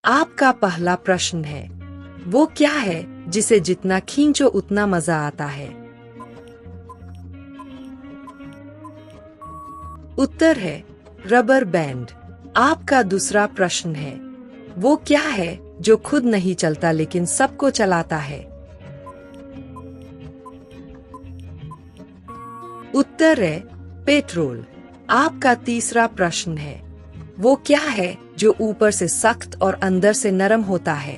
आपका पहला प्रश्न है, वो क्या है जिसे जितना खींचो उतना मजा आता है? उत्तर है रबर बैंड। आपका दूसरा प्रश्न है, वो क्या है जो खुद नहीं चलता लेकिन सबको चलाता है? उत्तर है पेट्रोल। आपका तीसरा प्रश्न है, वो क्या है जो ऊपर से सख्त और अंदर से नरम होता है?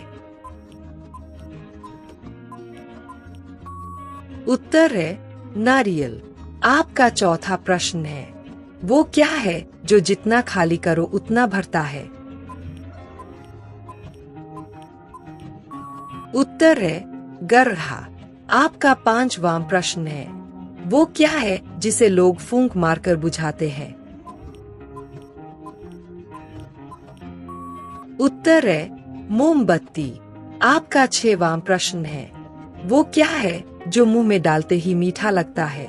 उत्तर है नारियल। आपका चौथा प्रश्न है, वो क्या है जो जितना खाली करो उतना भरता है? उत्तर है गर्हा। आपका पांचवां प्रश्न है, वो क्या है जिसे लोग फूंक मारकर बुझाते हैं? उत्तर है मोमबत्ती। आपका छठवां प्रश्न है, वो क्या है जो मुंह में डालते ही मीठा लगता है?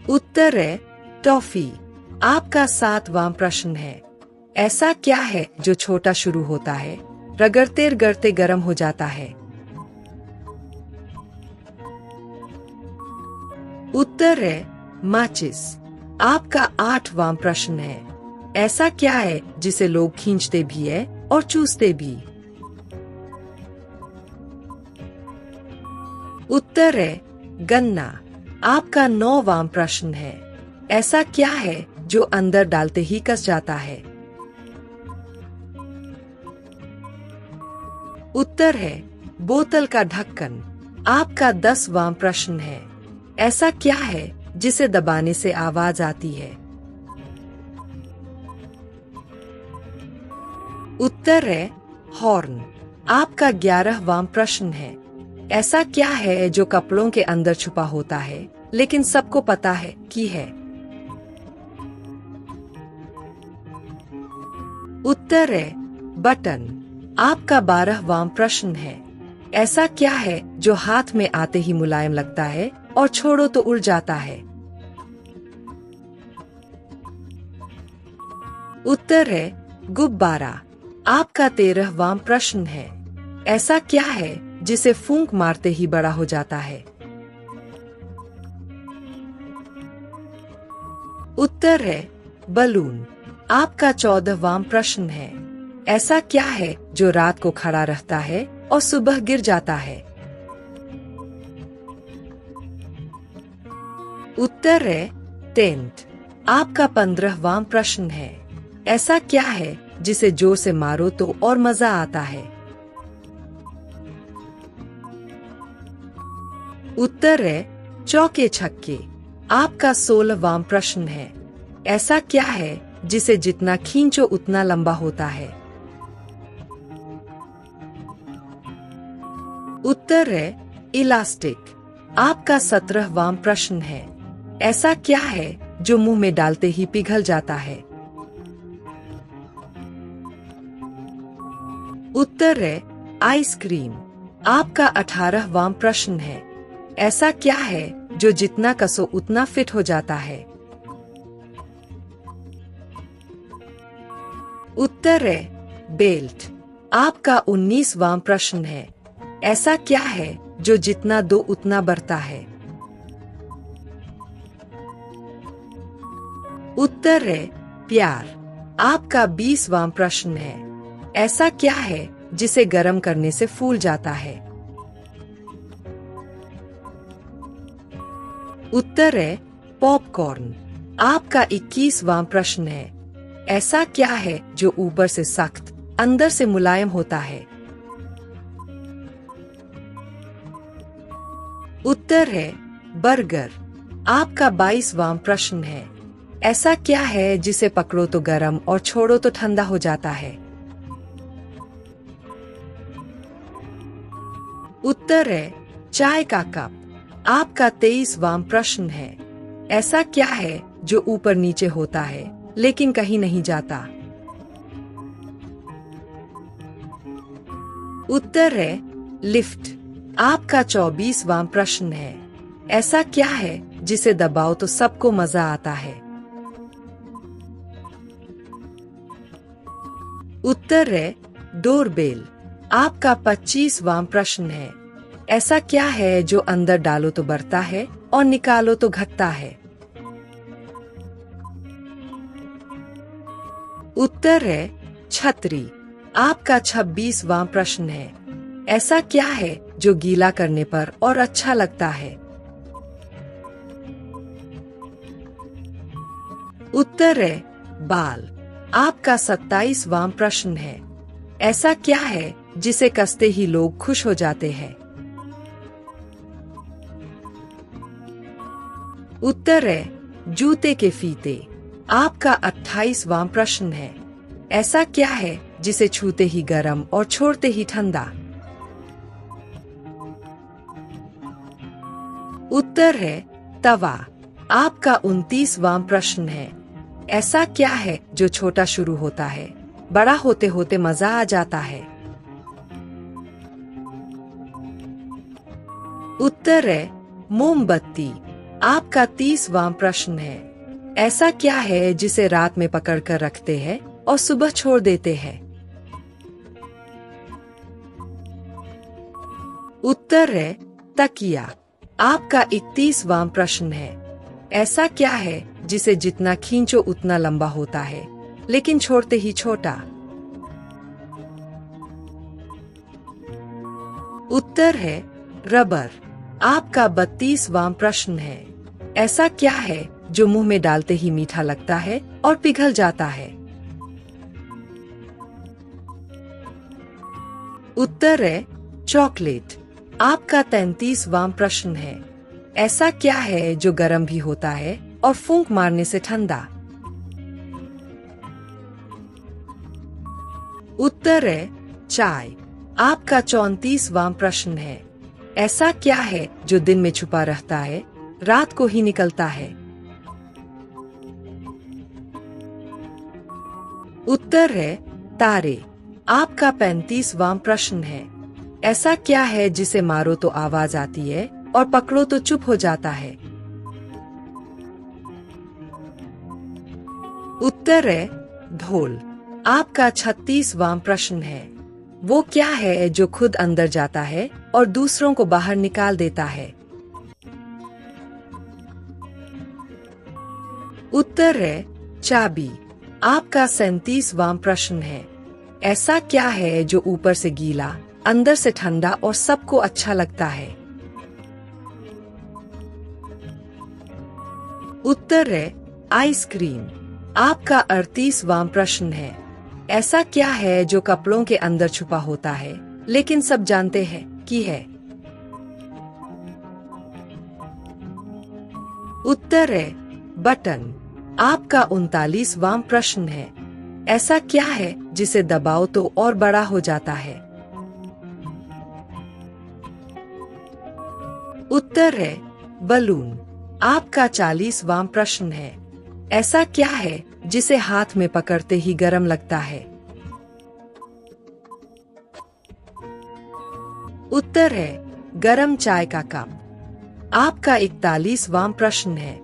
उत्तर है टॉफी। आपका सातवां प्रश्न है, ऐसा क्या है जो छोटा शुरू होता है, रगड़ते रगड़ते गर्म हो जाता है? उत्तर है माचिस। आपका आठवां प्रश्न है, ऐसा क्या है जिसे लोग खींचते भी है और चूसते भी? उत्तर है गन्ना। आपका नौवां प्रश्न है, ऐसा क्या है जो अंदर डालते ही कस जाता है? उत्तर है बोतल का ढक्कन। आपका 10वां प्रश्न है, ऐसा क्या है जिसे दबाने से आवाज आती है? उत्तर है हॉर्न। आपका 11वां प्रश्न है, ऐसा क्या है जो कपड़ों के अंदर छुपा होता है लेकिन सबको पता है कि है? उत्तर है बटन। आपका 12वां प्रश्न है, ऐसा क्या है जो हाथ में आते ही मुलायम लगता है और छोड़ो तो उड़ जाता है? उत्तर है गुब्बारा। आपका 13वां प्रश्न है, ऐसा क्या है जिसे फूंक मारते ही बड़ा हो जाता है? उत्तर है बलून। आपका 14वां प्रश्न है, ऐसा क्या है जो रात को खड़ा रहता है और सुबह गिर जाता है? उत्तर है टेंट। आपका 15वां प्रश्न है, ऐसा क्या है जिसे जोर से मारो तो और मजा आता है? उत्तर है चौके छक्के। आपका 16वां प्रश्न है, ऐसा क्या है जिसे जितना खींचो उतना लंबा होता है? उत्तर है इलास्टिक। आपका 17वां प्रश्न है, ऐसा क्या है जो मुंह में डालते ही पिघल जाता है? उत्तर है आइसक्रीम। आपका 18वां प्रश्न है, ऐसा क्या है जो जितना कसो उतना फिट हो जाता है? उत्तर है बेल्ट। आपका 19वां प्रश्न है, ऐसा क्या है जो जितना दो उतना बढ़ता है? उत्तर है प्यार। आपका 20वां प्रश्न है, ऐसा क्या है जिसे गर्म करने से फूल जाता है? उत्तर है पॉपकॉर्न। आपका 21वां प्रश्न है, ऐसा क्या है जो ऊपर से सख्त अंदर से मुलायम होता है? उत्तर है बर्गर। आपका 22वां प्रश्न है, ऐसा क्या है जिसे पकड़ो तो गर्म और छोड़ो तो ठंडा हो जाता है? उत्तर है चाय का कप। आपका 23वां प्रश्न है, ऐसा क्या है जो ऊपर नीचे होता है लेकिन कहीं नहीं जाता? उत्तर है लिफ्ट। आपका 24वां प्रश्न है, ऐसा क्या है जिसे दबाओ तो सबको मजा आता है? उत्तर है डोरबेल। आपका 25वां प्रश्न है, ऐसा क्या है जो अंदर डालो तो बढ़ता है और निकालो तो घटता है? उत्तर है छतरी। आपका 26वां प्रश्न है, ऐसा क्या है जो गीला करने पर और अच्छा लगता है? उत्तर है बाल। आपका 27वां प्रश्न है, ऐसा क्या है जिसे कसते ही लोग खुश हो जाते हैं? उत्तर है जूते के फीते। आपका 28वां प्रश्न है, ऐसा क्या है जिसे छूते ही गर्म और छोड़ते ही ठंडा? उत्तर है तवा। आपका 29वां प्रश्न है, ऐसा क्या है जो छोटा शुरू होता है, बड़ा होते होते मजा आ जाता है? उत्तर है मोमबत्ती। आपका 30वां प्रश्न है, ऐसा क्या है जिसे रात में पकड़ कर रखते हैं और सुबह छोड़ देते हैं? उत्तर है तकिया। आपका 31वां प्रश्न है, ऐसा क्या है जिसे जितना खींचो उतना लंबा होता है लेकिन छोड़ते ही छोटा? उत्तर है रबर। आपका 32वां प्रश्न है, ऐसा क्या है जो मुंह में डालते ही मीठा लगता है और पिघल जाता है? उत्तर है चॉकलेट। आपका 33वां प्रश्न है, ऐसा क्या है जो गर्म भी होता है और फूंक मारने से ठंडा? उत्तर है चाय। आपका 34वां प्रश्न है, ऐसा क्या है जो दिन में छुपा रहता है, रात को ही निकलता है? उत्तर है तारे। आपका 35वां प्रश्न है, ऐसा क्या है जिसे मारो तो आवाज आती है और पकड़ो तो चुप हो जाता है? उत्तर है ढोल। आपका 36वां प्रश्न है, वो क्या है जो खुद अंदर जाता है और दूसरों को बाहर निकाल देता है? उत्तर है चाबी। आपका 37वां प्रश्न है, ऐसा क्या है जो ऊपर से गीला, अंदर से ठंडा और सबको अच्छा लगता है? उत्तर है आइसक्रीम। आपका 38वां प्रश्न है, ऐसा क्या है जो कपड़ों के अंदर छुपा होता है लेकिन सब जानते हैं कि है? उत्तर है बटन। आपका 39वां प्रश्न है, ऐसा क्या है जिसे दबाओ तो और बड़ा हो जाता है? उत्तर है बलून। आपका 40वां प्रश्न है, ऐसा क्या है जिसे हाथ में पकड़ते ही गर्म लगता है? उत्तर है गरम चाय का कप। आपका 41वां प्रश्न है,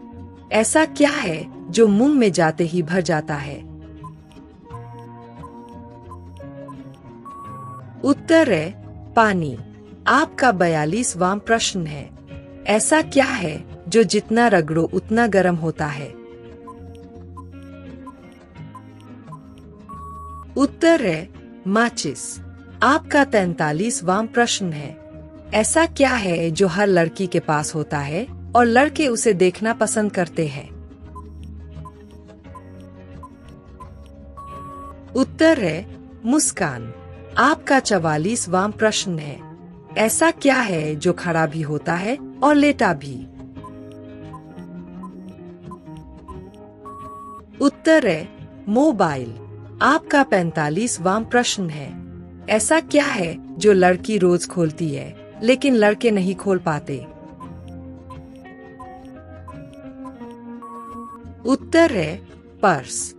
ऐसा क्या है जो मुंह में जाते ही भर जाता है? उत्तर है पानी। आपका 42वां प्रश्न है, ऐसा क्या है जो जितना रगड़ो उतना गर्म होता है? उत्तर है माचिस। आपका 43वां प्रश्न है, ऐसा क्या है जो हर लड़की के पास होता है और लड़के उसे देखना पसंद करते हैं? उत्तर है मुस्कान। आपका 44वां प्रश्न है, ऐसा क्या है जो खड़ा भी होता है और लेटा भी? उत्तर है मोबाइल। आपका 45वां प्रश्न है, ऐसा क्या है जो लड़की रोज खोलती है लेकिन लड़के नहीं खोल पाते? उत्तर है पर्स।